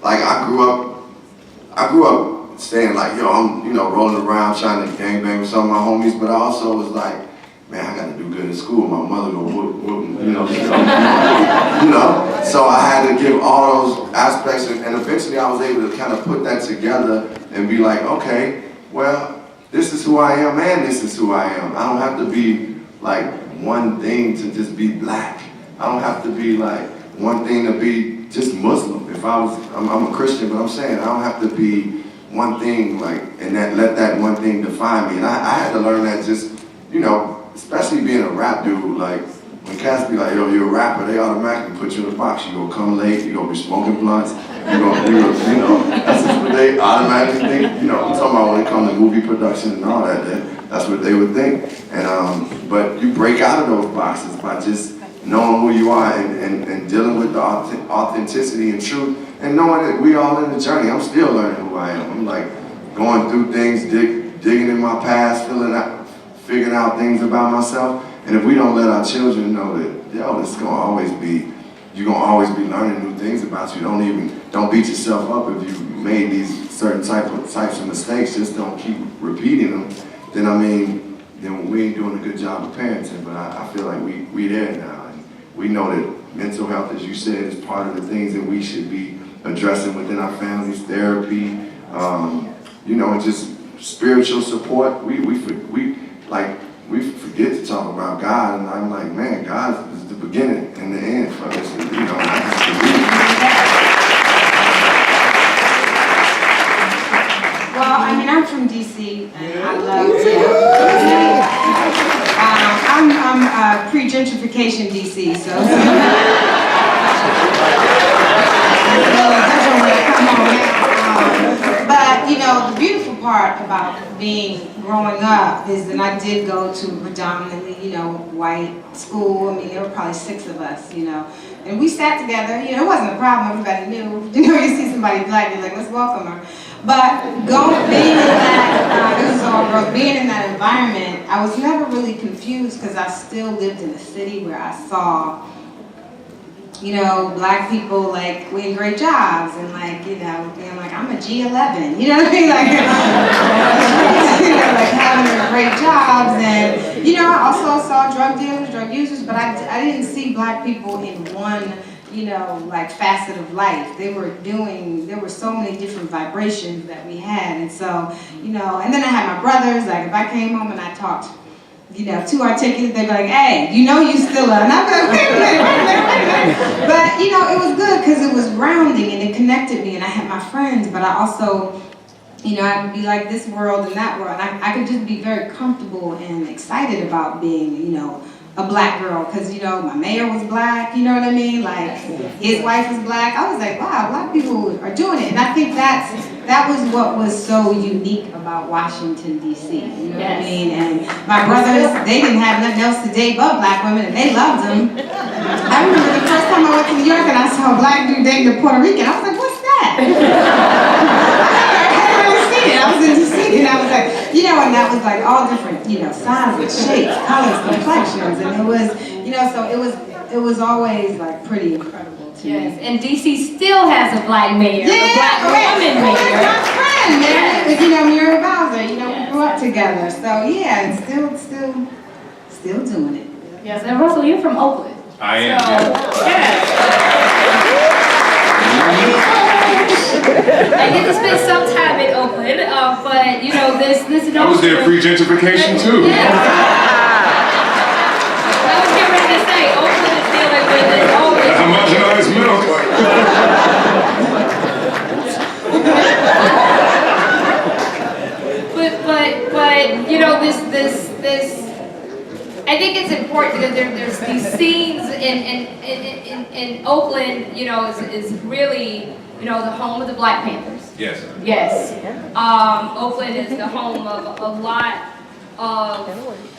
like I grew up saying like, yo, I'm, rolling around trying to gangbang with some of my homies, but I also was like, man, I gotta do good in school. My mother gonna whoop me, So I had to give all those aspects, and eventually I was able to kind of put that together and be like, okay, well, this is who I am, and this is who I am. I don't have to be like one thing to just be black. I don't have to be like one thing to be just Muslim. If I'm a Christian, but I'm saying I don't have to be one thing like, and let that one thing define me. And I had to learn that just, especially being a rap dude, like when cats be like, yo, you're a rapper, they automatically put you in a box. You gonna come late, you gonna be smoking blunts, that's just what they automatically think. I'm talking about when it comes to movie production and all that, that's what they would think. And but you break out of those boxes by just knowing who you are and dealing with the authenticity and truth, and knowing that we all in the journey. I'm still learning who I am. I'm like going through things, digging in my past, figuring out things about myself. And if we don't let our children know that, it's gonna always be, you're gonna always be learning new things about you. Don't beat yourself up if you made these certain types of mistakes. Just don't keep repeating them. Then we ain't doing a good job of parenting. But I feel like we there now. And we know that mental health, as you said, is part of the things that we should be addressing within our families, therapy, and just spiritual support. We forget to talk about God, and I'm like, man, God is the beginning and the end for us. Well, I'm from DC, and I love I'm pre-gentrification DC, so. But the beautiful part about growing up is that I did go to predominantly, white school. There were probably 6 of us, and we sat together. It wasn't a problem. Everybody knew. You see somebody black, you're like, let's welcome her. But being in that environment, I was never really confused because I still lived in a city where I saw, black people like with great jobs and being like, I'm a G11, you know what I mean? Like having great jobs, and I also saw drug dealers, drug users, but I didn't see black people in one facet of life. There were so many different vibrations that we had. And so, and then I had my brothers, like if I came home and I talked, too articulate, they'd be like, hey, you still are. And I'd be like, wait a minute. But, it was good because it was grounding and it connected me, and I had my friends, but I also, I would be like this world and that world. I could just be very comfortable and excited about being, a black girl, because my mayor was black, you know what I mean? Like his wife was black. I was like, wow, black people are doing it. And I think that was what was so unique about Washington, D.C. You know what I mean? And my brothers, they didn't have nothing else to date but black women, and they loved them. I remember the first time I went to New York and I saw a black dude dating a Puerto Rican. I was like, what's that? I was in DC, and I was like, and that was like all different, sizes, shapes, colors, complexions, and it was, so it was always like pretty incredible to me. And DC still has a black mayor, a black woman mayor. My friend, man, Muriel Bowser, we grew up together, so yeah, and still doing it. Yes, and Russell, you're from Oakland. I am. I get to spend some time in Oakland, but this I was there pre-gentrification too. Yeah. I was getting ready to say, Oakland is dealing with it always. Homogenized milk. but this. I think it's important because there's these scenes in Oakland, is really. The home of the Black Panthers. Yes. Yes. Oakland is the home of a lot of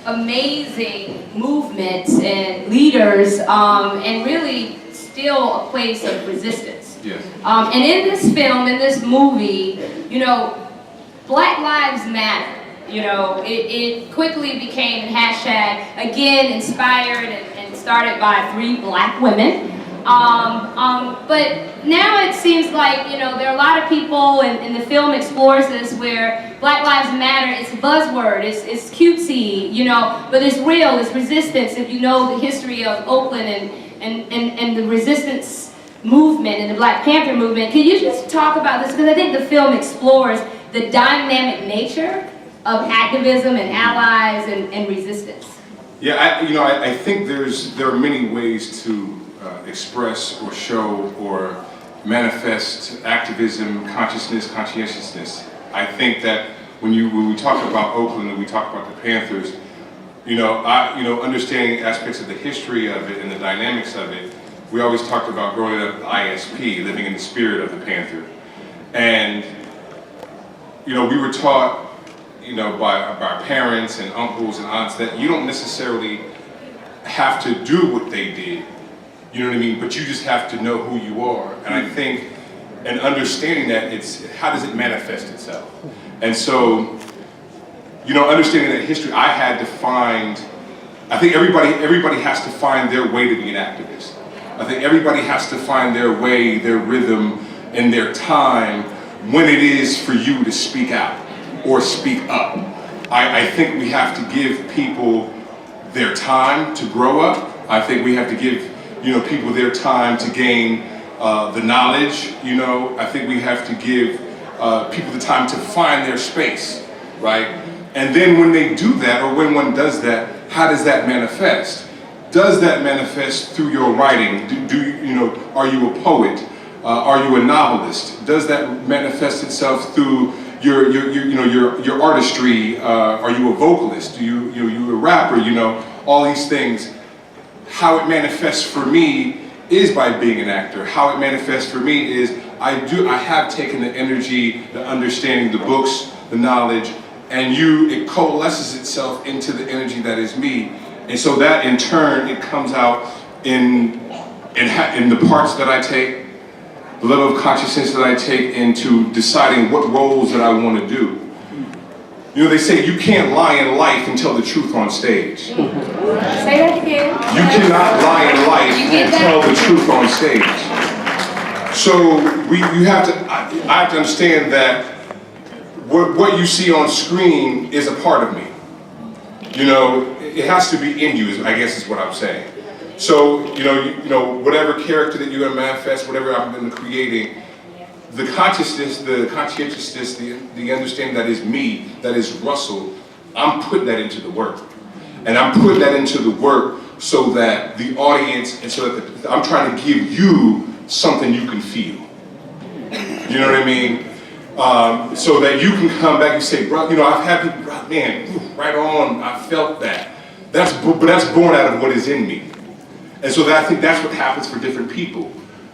amazing movements and leaders, and really still a place of resistance. Yes. And in this film, in this movie, Black Lives Matter. It quickly became a hashtag, again, inspired and started by 3 black women. But now it seems like, you know, there are a lot of people, and the film explores this, where Black Lives Matter, it's a buzzword, it's cutesy, you know, but it's real, it's resistance. If you know the history of Oakland and the resistance movement and the Black Panther movement, can you just talk about this? Because I think the film explores the dynamic nature of activism and allies and resistance. Yeah, I think there are many ways to express or show or manifest activism, consciousness, conscientiousness. I think that when we talk about Oakland and we talk about the Panthers, understanding aspects of the history of it and the dynamics of it, we always talked about growing up ISP, living in the spirit of the Panther. And, we were taught, by our parents and uncles and aunts that you don't necessarily have to do what they did, you know what I mean? But you just have to know who you are. And I think, and understanding that, it's how does it manifest itself? And so, understanding that history, I had to find, I think everybody has to find their way to be an activist. I think everybody has to find their way, their rhythm, and their time when it is for you to speak out or speak up. I think we have to give people their time to grow up. I think we have to give people their time to gain the knowledge. I think we have to give people the time to find their space, right? And then when they do that, or when one does that, how does that manifest? Does that manifest through your writing? Are you a poet? Are you a novelist? Does that manifest itself through your artistry? Are you a vocalist? You a rapper? All these things. How it manifests for me is by being an actor. How it manifests for me is I have taken the energy, the understanding, the books, the knowledge, and it coalesces itself into the energy that is me. And so that in turn, it comes out in the parts that I take, the level of consciousness that I take into deciding what roles that I want to do. They say you can't lie in life and tell the truth on stage. Say that again. You cannot lie in life and tell the truth on stage. So I have to understand that what you see on screen is a part of me. It has to be in you, I guess is what I'm saying. So, whatever character that you're going to manifest, whatever I'm going to creating, the consciousness, the conscientiousness, the understanding that is me, that is Russell, I'm putting that into the work. And I'm putting that into the work so that the audience, and so that I'm trying to give you something you can feel. You know what I mean? So that you can come back and say, bro, I've had people, man, right on, I felt that. But that's born out of what is in me. And so I think that's what happens for different people.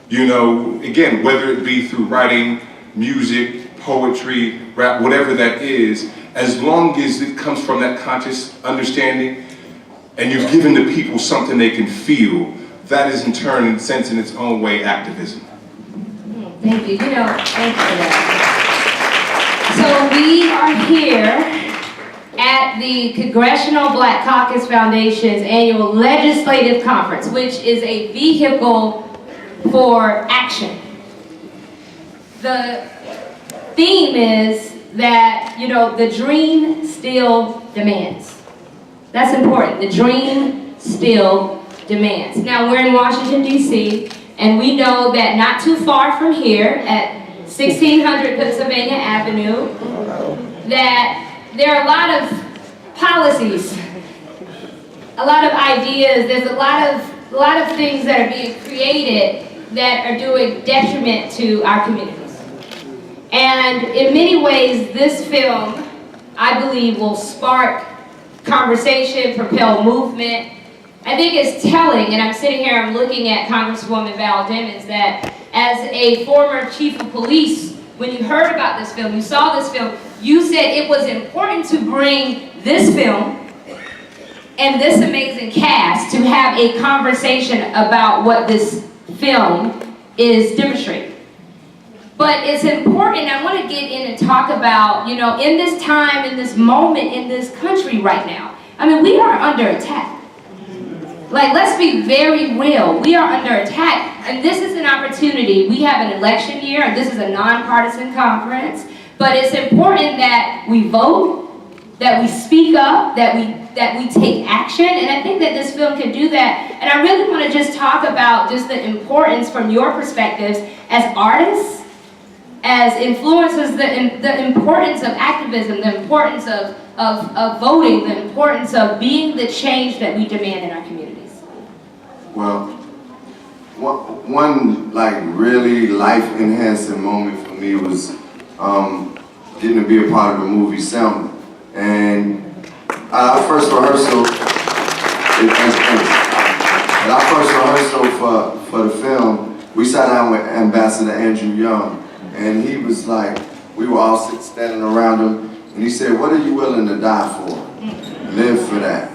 Again, whether it be through writing, music, poetry, rap, whatever that is, as long as it comes from that conscious understanding and you've given the people something they can feel, that is in turn, in sense, in its own way, activism. Thank you. Thank you for that. So we are here at the Congressional Black Caucus Foundation's annual legislative conference, which is a vehicle for action. The theme is that, the dream still demands. That's important. The dream still demands. Now, we're in Washington, D.C., and we know that not too far from here at 1600 Pennsylvania Avenue, that there are a lot of policies, a lot of ideas, there's a lot of things that are being created that are doing detriment to our communities. And in many ways, this film, I believe, will spark conversation, propel movement. I think it's telling, and I'm sitting here, I'm looking at Congresswoman Val Demings, that as a former chief of police, when you heard about this film, you saw this film, you said it was important to bring this film and this amazing cast to have a conversation about what this film is demonstrating. But it's important, I want to get in and talk about, in this time, in this moment, in this country right now, we are under attack. Like, let's be very real. We are under attack, and this is an opportunity. We have an election year, and this is a nonpartisan conference, but it's important that we vote, that we speak up, that we take action, and I think that this film can do that. And I really want to just talk about just the importance from your perspectives as artists, as influencers, the importance of activism, the importance of voting, the importance of being the change that we demand in our communities. Well, one like really life-enhancing moment for me was getting to be a part of the movie Selma. And our first rehearsal, for the film, we sat down with Ambassador Andrew Young, and he was like, we were all standing around him, and he said, "What are you willing to die for? Live for that."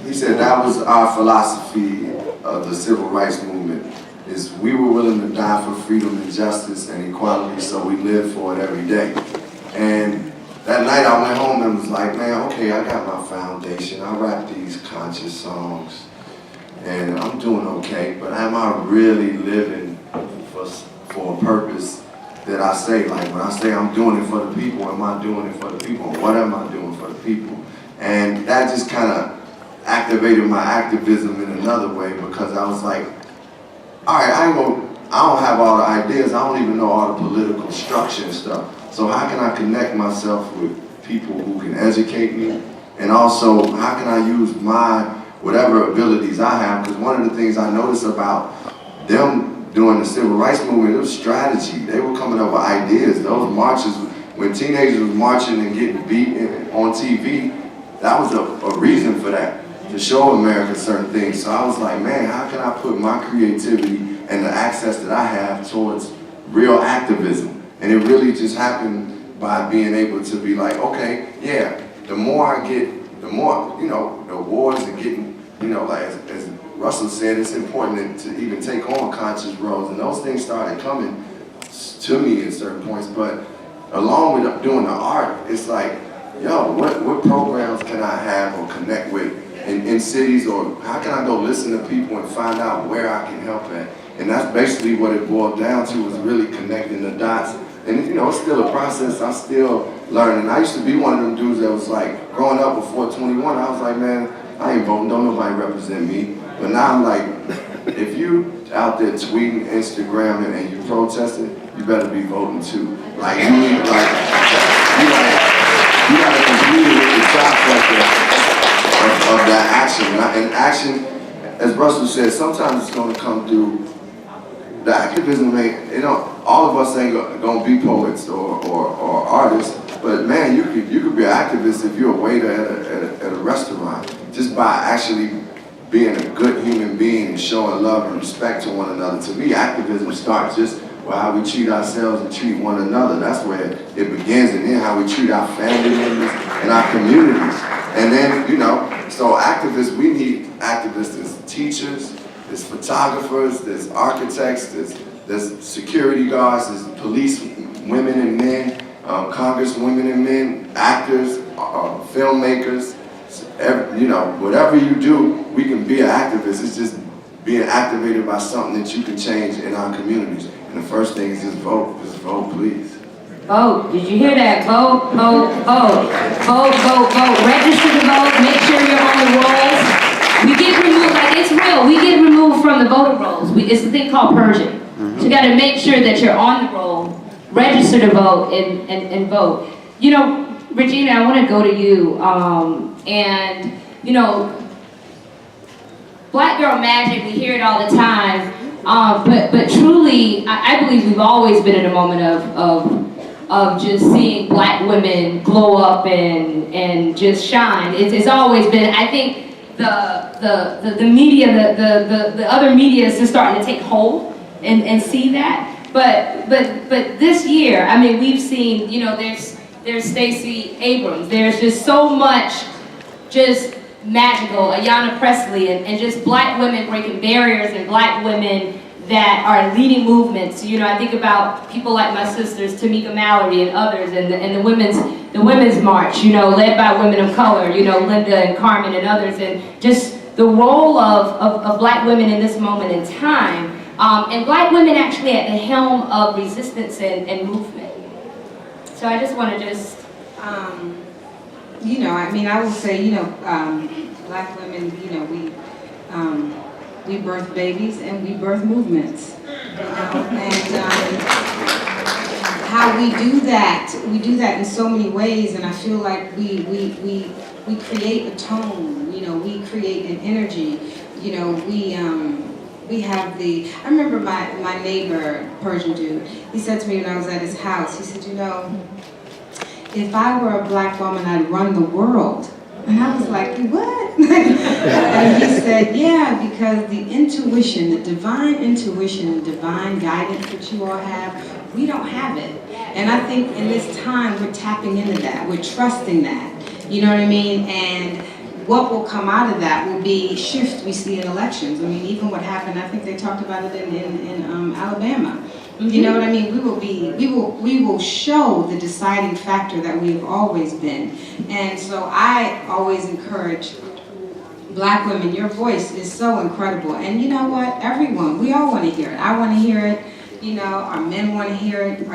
He said that was our philosophy of the civil rights movement, is we were willing to die for freedom and justice and equality, so we live for it every day. And that night I went home and was like, man, okay, I got my foundation, I rap these conscious songs, and I'm doing okay, but am I really living for a purpose that I say? Like, when I say I'm doing it for the people, am I doing it for the people? What am I doing for the people? And that just kind of activated my activism in another way, because I was like, all right, I don't have all the ideas, I don't even know all the political structure and stuff. So how can I connect myself with people who can educate me? And also, how can I use my whatever abilities I have? Because one of the things I noticed about them during the civil rights movement, it was strategy. They were coming up with ideas. Those marches, when teenagers was marching and getting beat on TV, that was a reason for that, to show America certain things. So I was like, man, how can I put my creativity and the access that I have towards real activism? And it really just happened by being able to be like, okay, yeah, the more I get, the more, you know, the wars and getting, you know, like as Russell said, it's important to even take on conscious roles. And those things started coming to me at certain points. But along with doing the art, it's like, yo, what programs can I have or connect with in cities, or how can I go listen to people and find out where I can help at? And that's basically what it boiled down to, was really connecting the dots. And you know, it's still a process, I'm still learning. I used to be one of them dudes that was like, growing up before 21, I was like, man, I ain't voting, don't nobody represent me. But now I'm like, if you out there tweeting, Instagramming, and you protesting, you better be voting too. Like, you need, like, you gotta compete with the track record of that action. And action, as Russell said, sometimes it's gonna come through. The activism ain't, you know, all of us ain't gonna be poets or artists, but man, you could be an activist if you're a waiter at a restaurant, just by actually being a good human being and showing love and respect to one another. To me, activism starts just with how we treat ourselves and treat one another. That's where it begins, and then how we treat our family members and our communities. And then, you know, so activists, we need activists as teachers, there's photographers, there's architects, there's security guards, there's police women and men, congresswomen and men, actors, filmmakers. You know, whatever you do, we can be an activist. It's just being activated by something that you can change in our communities. And the first thing is just vote. Just vote, please. Vote. Did you hear that? Vote, vote, vote. Vote, vote, vote. Register to vote. Make sure you're on the rolls. We get removed, like, it's real. We get removed from the voter rolls. It's a thing called purging. So you got to make sure that you're on the roll, register to vote, and vote. You know, Regina, I want to go to you. And, you know, Black Girl Magic, we hear it all the time. But truly, I believe we've always been in a moment of just seeing Black women glow up and just shine. It's always been, I think, the media, the other media is just starting to take hold and see that. But this year, I mean, we've seen, you know, there's Stacey Abrams. There's just so much just magical, Ayanna Pressley, and just Black women breaking barriers, and Black women that are leading movements. You know, I think about people like my sisters, Tamika Mallory and others, and the women's march, you know, led by women of color, you know, Linda and Carmen and others, and just the role of Black women in this moment in time, and Black women actually at the helm of resistance and movement. So I just want to you know, I mean, I will say, you know, Black women, you know, we birth babies and we birth movements, you know, and how we do that in so many ways, and I feel like we create a tone, you know, we create an energy, you know, we have I remember my neighbor, Persian dude, he said to me when I was at his house, he said, you know, if I were a Black woman, I'd run the world. And I was like, what? And he said, yeah, because the intuition, the divine intuition and divine guidance that you all have, we don't have it. And I think in this time, we're tapping into that. We're trusting that. You know what I mean? And what will come out of that will be shift we see in elections. I mean, even what happened, I think they talked about it in Alabama. You know what I mean? We will show the deciding factor that we have always been. And so I always encourage Black women, your voice is so incredible. And you know what? Everyone, we all want to hear it. I want to hear it. You know, our men want to hear it.